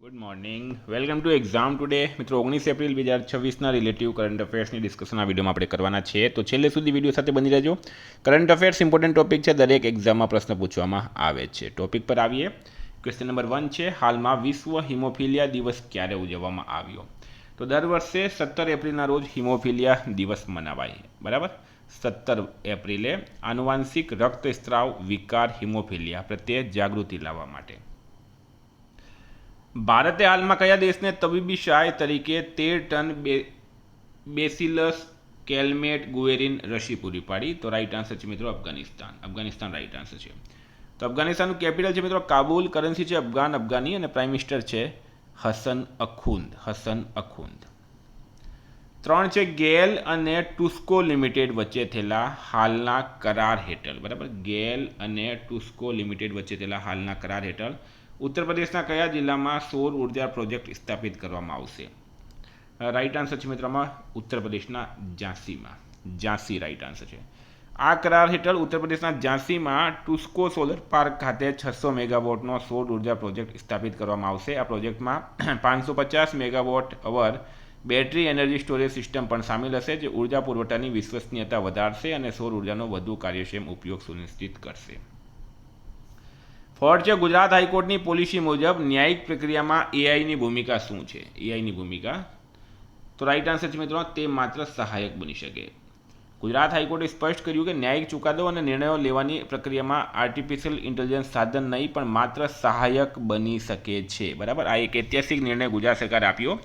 Good morning, welcome to exam today. મિત્રો 19 April 2026ના relative current અફેર્સની discussion આ વિડીયોમાં આપણે કરવાના છે, તો છેલ્લે સુધી વિડીયો સાથે બની રહેજો. કરંટ અફેર્સ ઇમ્પોર્ટન્ટ ટોપિક છે, દરેક એક્ઝામમાં પ્રશ્ન પૂછવામાં આવે છે. ટોપિક પર આવીએ. ક્વેશ્ચન નંબર 1 છે, હાલમાં વિશ્વ હિમોફિલિયા દિવસ ક્યારે ઉજવવામાં આવ્યો? તો દર વર્ષે 17 એપ્રિલના રોજ હિમોફિલિયા દિવસ મનાવાય, બરાબર. 17 એપ્રિલે આનુવાંશિક રક્તસ્રાવ વિકાર હિમોફિલિયા પ્રત્યે જાગૃતિ લાવવા માટે. ભારતે હાલમાં કયા દેશને તબીબી સહાય તરીકે 13 ટન બેસિલસ કેલ્મેટ ગુએરિન રસી પૂરી પાડી? તો રાઈટ આન્સર છે મિત્રો અફઘાનિસ્તાન રાઈટ આન્સર છે. તો અફઘાનિસ્તાનનું કેપિટલ છે મિત્રો કાબુલ, કરન્સી છે અફઘાની અને પ્રાઇમ મિનિસ્ટર છે હસન અખુંદ. 3 છે, ગેલ અને ટુસ્કો લિમિટેડ વચ્ચે થયેલા હાલના કરાર હેઠળ, બરાબર. ગેલ અને ટુસ્કો લિમિટેડ વચ્ચે થયેલા હાલના કરાર હેઠળ ઉત્તર પ્રદેશના કયા જિલ્લામાં સૌર ઉર્જા પ્રોજેક્ટ સ્થાપિત કરવામાં આવશે? રાઈટ આન્સર છે મિત્રોમાં ઉત્તર પ્રદેશના ઝાંસી રાઈટ આન્સર છે. આ કરાર હેઠળ ઉત્તર પ્રદેશના ઝાંસીમાં ટુસ્કો સોલર પાર્ક ખાતે 600 મેગાવોટનો સૌર ઉર્જા પ્રોજેક્ટ સ્થાપિત કરવામાં આવશે. આ પ્રોજેક્ટમાં 550 મેગાવોટ અવર બેટરી એનર્જી સ્ટોરેજ સિસ્ટમ પણ સામેલ હશે, જે ઉર્જા પુરવઠાની વિશ્વસનીયતા વધારશે અને સૌર ઉર્જાનો વધુ કાર્યક્ષમ ઉપયોગ સુનિશ્ચિત કરશે. ફોર્થ છે, ગુજરાત હાઈકોર્ટની પોલિસી મુજબ ન્યાયિક પ્રક્રિયામાં એઆઈની ભૂમિકા શું છે? એઆઈની ભૂમિકા, તો રાઈટ આન્સર છે મિત્રો તે માત્ર સહાયક બની શકે. ગુજરાત હાઈકોર્ટે સ્પષ્ટ કર્યું કે ન્યાયિક ચુકાદો અને નિર્ણયો લેવાની પ્રક્રિયામાં આર્ટિફિશિયલ ઇન્ટેલિજન્સ સાધન નહીં પણ માત્ર સહાયક બની શકે છે, બરાબર. આ એક ઐતિહાસિક નિર્ણય ગુજરાત સરકારે આપ્યો.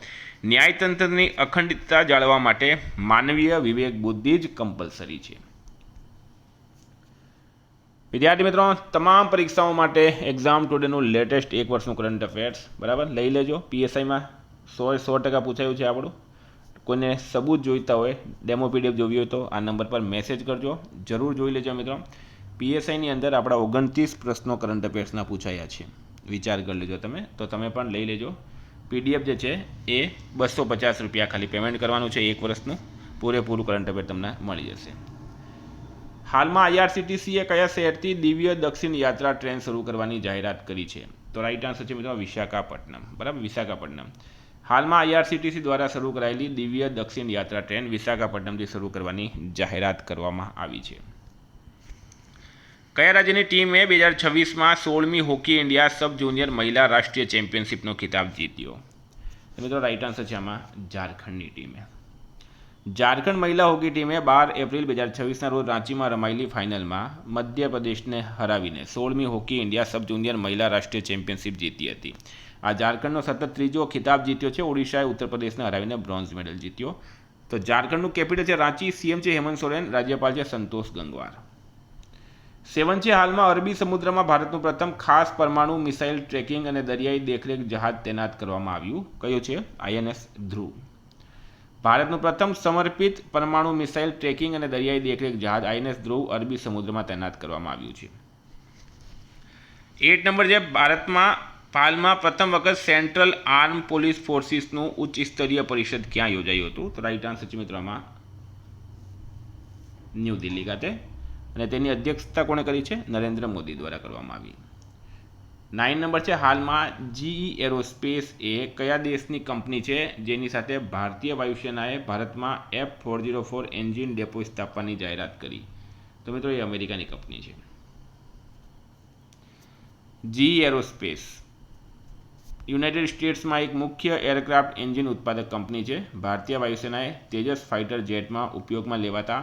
ન્યાયતંત્રની અખંડિતતા જાળવવા માટે માનવીય વિવેક બુદ્ધિ જ કમ્પલસરી છે. વિદ્યાર્થી મિત્રો, તમામ પરીક્ષાઓ માટે એક્ઝામ ટુડેનું લેટેસ્ટ એક વર્ષનું કરંટ અફેર્સ, બરાબર, લઈ લેજો. પીએસઆઈમાં 100% પૂછાયું છે આપણું. કોઈને સબૂત જોઈતા હોય, ડેમો પીડીએફ જોવી હોય તો આ નંબર પર મેસેજ કરજો, જરૂર જોઈ લેજો મિત્રો. પીએસઆઈની અંદર આપણા 29 પ્રશ્નો કરંટ અફેર્સના પૂછાયા છે, વિચાર કરી લેજો તમે, તો તમે પણ લઈ લેજો. પીડીએફ જે છે એ 250 રૂપિયા ખાલી પેમેન્ટ કરવાનું છે, એક વર્ષનું પૂરેપૂરું કરંટ અફેર તમને મળી જશે. હાલમાં આઈઆરસીટીસીએ કયા શહેરથી દિવ્ય દક્ષિણ યાત્રા ટ્રેન શરૂ કરવાની જાહેરાત કરી છે? તો રાઈટ આન્સર છે મિત્રો વિશાખાપટ્ટનમ, બરાબર, વિશાખાપટ્ટનમ. હાલમાં આઈઆરસીટીસી દ્વારા શરૂ કરાયેલી દિવ્ય દક્ષિણ યાત્રા ટ્રેન વિશાખાપટ્ટનમથી શરૂ કરવાની જાહેરાત કરવામાં આવી છે. કયા રાજ્યની ટીમે 2026માં 16મી હોકી ઇન્ડિયા સબ જુનિયર મહિલા રાષ્ટ્રીય ચેમ્પિયનશિપનો ખિતાબ જીત્યો? મિત્રો રાઈટ આન્સર છે આમાં ઝારખંડની ટીમે. ઝારખંડ મહિલા હોકી ટીમે 12 એપ્રિલ 2026ના રોજ રાંચીમાં રમાયેલી ફાઇનલમાં મધ્યપ્રદેશને હરાવીને 16મી હોકી ઇન્ડિયા સબ જુનિયર મહિલા રાષ્ટ્રીય ચેમ્પિયનશિપ જીતી હતી. આ ઝારખંડનો સતત ત્રીજો ખિતાબ જીત્યો છે. ઓડિશાએ ઉત્તર પ્રદેશને હરાવીને બ્રોન્ઝ મેડલ જીત્યો. તો ઝારખંડનું કેપિટલ છે રાંચી, સીએમ છે હેમંત સોરેન, રાજ્યપાલ છે સંતોષ ગંગવાર. 7 છે, હાલમાં અરબી સમુદ્રમાં ભારતનું પ્રથમ ખાસ પરમાણુ મિસાઇલ ટ્રેકિંગ અને દરિયાઈ દેખરેખ જહાજ તૈનાત કરવામાં આવ્યું. કયું છે? આઈએનએસ ધ્રુવ. ભારતનું પ્રથમ સમર્પિત પરમાણુ મિસાઇલ ટ્રેકિંગ અને દરિયાઈ દેખરેખ જહાજ આઈએનએસ ધ્રુવ અરબી સમુદ્રમાં તૈનાત કરવામાં આવ્યું છે. 8 નંબર છે, ભારતમાં હાલમાં પ્રથમ વખત સેન્ટ્રલ આર્મ પોલીસ ફોર્સિસનું ઉચ્ચ સ્તરીય પરિષદ ક્યાં યોજાયું હતું? તો રાઈટ આન્સર છે મિત્રો આમાં ન્યૂ દિલ્હી ખાતે, અને તેની અધ્યક્ષતા કોણે કરી છે? નરેન્દ્ર મોદી દ્વારા કરવામાં આવી. 9 નંબર છે, હાલમાં જીઈ એરોસ્પેસ એ કયા દેશની કંપની છે જેની સાથે ભારતીય વાયુસેનાએ ભારતમાં F404 એન્જિન ડેપો સ્થાપવાની જાહેરાત કરી? તો મિત્રો એ અમેરિકાની કંપની છે. જીઈ એરોસ્પેસ યુનાઇટેડ સ્ટેટ્સમાં એક મુખ્ય એરક્રાફ્ટ એન્જિન ઉત્પાદક કંપની છે. ભારતીય વાયુસેનાએ તેજસ ફાઇટર જેટમાં ઉપયોગમાં લેવાતા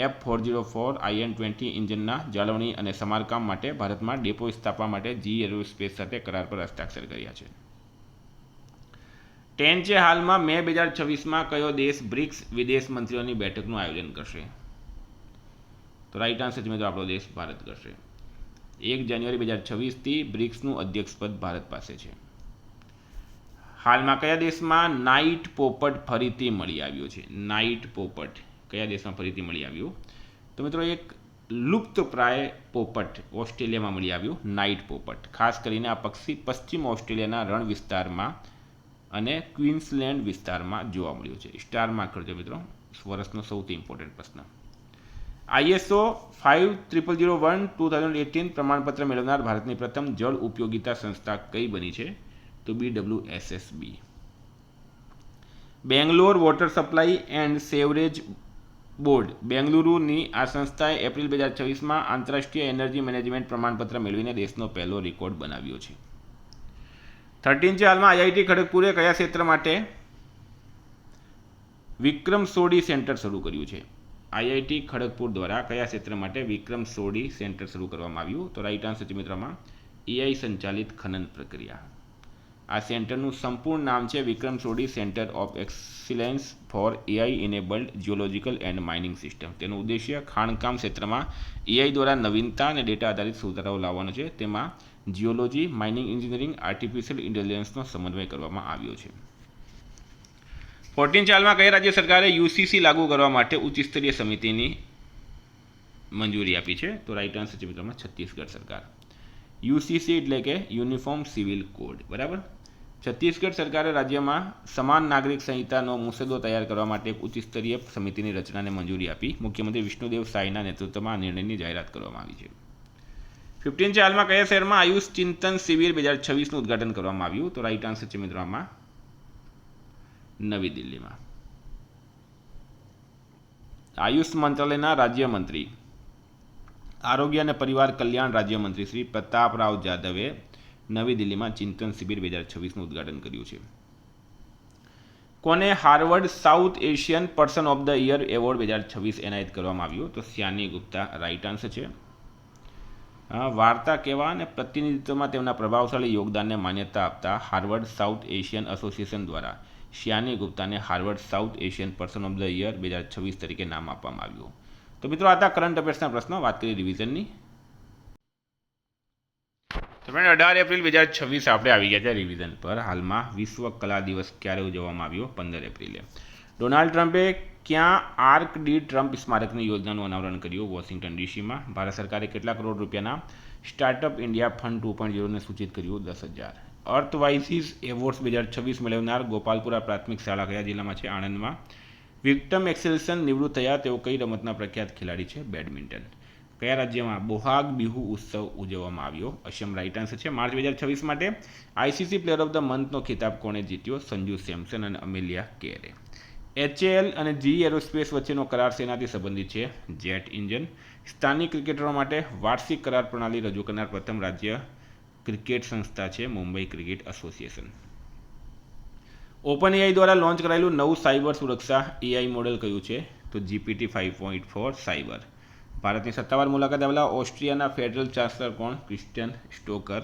F404 IN-20 એન્જિનના જાળવણી અને સમારકામ માટે ભારતમાં ડેપો સ્થાપવા માટે જીઈ એરોસ્પેસ સાથે કરાર પર હસ્તાક્ષર કર્યા છે. 10 છે, હાલમાં મે 2026માં કયો દેશ બ્રિક્સ વિદેશ મંત્રીઓની બેઠકનું આયોજન કરશે? તો રાઈટ આન્સર છે મિત્રો આપણો દેશ ભારત કરશે. 1 જાન્યુઆરી 2026થી બ્રિક્સનું અધ્યક્ષપદ ભારત પાસે છે. હાલમાં કયા દેશમાં નાઇટ પોપટ ફરીથી મળી આવ્યો છે? નાઇટ પોપટ કયા દેશમાં ફરીથી મળી આવ્યું? તો મિત્રો એક લુપ્તપ્રાય પોપટ ઓસ્ટ્રેલિયામાં મળી આવ્યું, નાઇટ પોપટ. ખાસ કરીને આ પક્ષી પશ્ચિમ ઓસ્ટ્રેલિયાના રણ વિસ્તારમાં અને ક્વીન્સલેન્ડ વિસ્તારમાં જોવા મળ્યું છે. સ્ટાર માર્ક કરજો મિત્રો, વર્ષનો સૌથી ઇમ્પોર્ટન્ટ પ્રશ્ન. આઈએસઓ 5001 2018 પ્રમાણપત્ર મેળવનાર ભારતની પ્રથમ જળ ઉપયોગિતા સંસ્થા કઈ બની છે? તો તો BWSSB. Bangalore water supply and sewerage board બેંગલુરુની આ સંસ્થાએ એપ્રિલ 2026માં આંતરરાષ્ટ્રીય એનર્જી મેનેજમેન્ટ પ્રમાણપત્ર મેળવીને દેશનો પહેલો રેકોર્ડ બનાવ્યો છે. 13 છે. હાલમાં IIT ખડગપુરે કયા ક્ષેત્ર માટે વિક્રમ સોડી સેન્ટર શરૂ કર્યું છે? IIT ખડગપુર દ્વારા કયા ક્ષેત્ર માટે વિક્રમ સોડી સેન્ટર શરૂ કરવામાં આવ્યું? તો રાઈટ આન્સર છે મિત્રોમાં AI સંચાલિત ખનન પ્રક્રિયા. આ સેન્ટરનું સંપૂર્ણ નામ છે Vikram Sodi center of excellence for AI enabled geological and mining system. તેનો ઉદ્દેશ્ય ખાણકામ ક્ષેત્રમાં AI દ્વારા નવીનતા અને ડેટા આધારિત સુધારાઓ લાવવાનો છે. તેમાં જીઓલોજી, માઇનિંગ એન્જિનિયરિંગ, આર્ટિફિશિયલ ઇન્ટેલિજન્સનો સમન્વય કરવામાં આવ્યો છે. 14 હાલમાં કઈ રાજ્ય સરકારે UCC લાગુ કરવા માટે ઉચ્ચ સ્તરીય સમિતિની મંજૂરી આપી છે? તો રાઈટ આન્સર છે મિત્રોમાં છત્તીસગઢ સરકાર. UCC એટલે કે યુનિફોર્મ સિવિલ કોડ. બરાબર. છત્તીસગઢ સરકારે રાજ્યમાં સમાન નાગરિક સંહિતાનો મુસદ્દો તૈયાર કરવા માટે એક ઉચ્ચ સ્તરીય સમિતિની રચનાને મંજૂરી આપી. મુખ્યમંત્રી વિષ્ણુદેવ સાયના નેતૃત્વમાં આ નિર્ણયની જાહેરાત કરવામાં આવી છે. 15 છે. હાલમાં કયા શહેરમાં આયુષ ચિંતન શિબિર 2026નું ઉદઘાટન કરવામાં આવ્યું? તો રાઈટ આન્સર છે મિત્રોમાં નવી દિલ્હીમાં. આયુષ મંત્રાલયના રાજ્યમંત્રી આરોગ્ય અને પરિવાર કલ્યાણ રાજ્યમંત્રી શ્રી પ્રતાપરાવ જાદવે નવી દિલ્હીમાં ચિંતન શિબિર 2026નું ઉદઘાટન કર્યું છે. કોને Harvard South Asian person of the year award 2026 એનાયત કરવામાં આવ્યો? તો શ્યાની ગુપ્તા રાઈટ આન્સર છે. વાર્તા કહેવા અને પ્રતિનિધિત્વમાં તેમના પ્રભાવશાળી યોગદાનને માન્યતા આપતા હાર્વર્ડ સાઉથ એશિયન એસોસિએશન દ્વારા શ્યાની ગુપ્તાને Harvard South Asian person of the year 2026 તરીકે નામ આપવામાં આવ્યું. તો મિત્રો આ હતા કરંટ અફેર્સના પ્રશ્નો. વાત કરીએ રિવિઝનની. તો ફ્રેન્ડ 18 એપ્રિલ 2026 આપણે આવી ગયા છે રિવિઝન પર. હાલમાં વિશ્વ કલા દિવસ ક્યારે ઉજવવામાં આવ્યો? 15 એપ્રિલે. ડોનાલ્ડ ટ્રમ્પે ક્યાં આર્ક ડી ટ્રમ્પ સ્મારકની યોજનાનું અનાવરણ કર્યું? વોશિંગ્ટન ડીસીમાં. ભારત સરકારે કેટલા કરોડ રૂપિયાના સ્ટાર્ટઅપ ઇન્ડિયા ફંડ 2.0ને સૂચિત કર્યું? 10,000. અર્થવાઇઝીસ એવોર્ડ્સ 2026 મેળવનાર ગોપાલપુરા પ્રાથમિક શાળા કયા જિલ્લામાં છે? આણંદમાં. વિક્ટમ એક્સેલ્સન નિવૃત્ત થયા. તેઓ કઈ રમતના પ્રખ્યાત ખેલાડી છે? બેડમિન્ટન. કયા રાજ્યમાં બોહાગ બિહુ ઉત્સવ ઉજવવામાં આવ્યો? અસમ રાઈટ આન્સર છે. માર્ચ 2026 માટે ICC પ્લેયર ઓફ ધ મંથનો ખિતાબ કોણે જીત્યો? સંજુ સેમસન અને અમેલિયા કેરે. HAL અને GE એરોસ્પેસ વચ્ચેનો કરાર સેનાથી સંબંધિત છે? Jet engine. સ્થાનિક ક્રિકેટરો માટે વાર્ષિક કરાર પ્રણાલી રજૂ કરનાર પ્રથમ રાજ્ય ક્રિકેટ સંસ્થા છે Mumbai cricket association. Open AI દ્વારા લોન્ચ કરાયેલું નવું સાયબર સુરક્ષા AI મોડેલ કયું છે? તો GPT 5.4 સાયબર. ભારતની સત્તાવાર મુલાકાત આવેલા ઓસ્ટ્રિયાના ફેડરલ ચાન્સલર કોણ? ક્રિસ્ટિયન સ્ટોકર.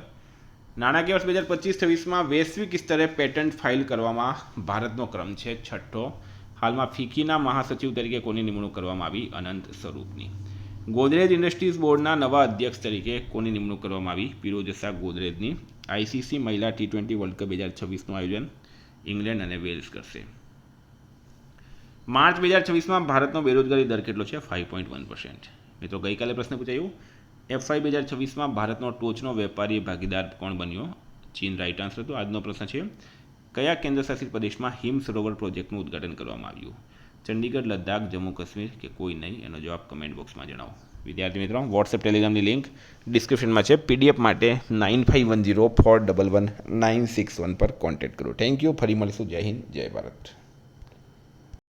નાણાકીય વર્ષ 2025-26માં વૈશ્વિક સ્તરે પેટન્ટ ફાઇલ કરવામાં ભારતનો ક્રમ છે 6ઠ્ઠો. હાલમાં ફિકીના મહાસચિવ તરીકે કોની નિમણૂક કરવામાં આવી? અનંત સ્વરૂપની. ગોદરેજ ઇન્ડસ્ટ્રીઝ બોર્ડના નવા અધ્યક્ષ તરીકે કોની નિમણૂક કરવામાં આવી? પિરોજસા ગોદરેજની. ICC મહિલા T20 વર્લ્ડ કપ 2026નું આયોજન ઇંગ્લેન્ડ અને વેલ્સ કરશે. માર્ચ 2026માં ભારતનો બેરોજગારી દર કેટલો છે? 5.1%. મિત્રો ગઈકાલે પ્રશ્ન પૂછાયું FY 2026માં ભારતનો ટોચનો વેપારી ભાગીદાર કોણ બન્યો? ચીન રાઈટ આન્સર હતો. આજનો પ્રશ્ન છે કયા કેન્દ્રશાસિત પ્રદેશમાં હિમ સરોવર પ્રોજેક્ટનું ઉદ્ઘાટન કરવામાં આવ્યું? ચંડીગઢ, લદ્દાખ, જમ્મુ કાશ્મીર કે કોઈ નહીં? એનો જવાબ કમેન્ટ બોક્સમાં જણાવો. વિદ્યાર્થી મિત્રો વોટ્સએપ ટેલિગ્રામની લિંક ડિસ્ક્રિપ્શનમાં છે. PDF માટે 9510411961 પર કોન્ટેક્ટ કરો. Thank you. ફરી મળીશું. જય હિન્દ, જય ભારત.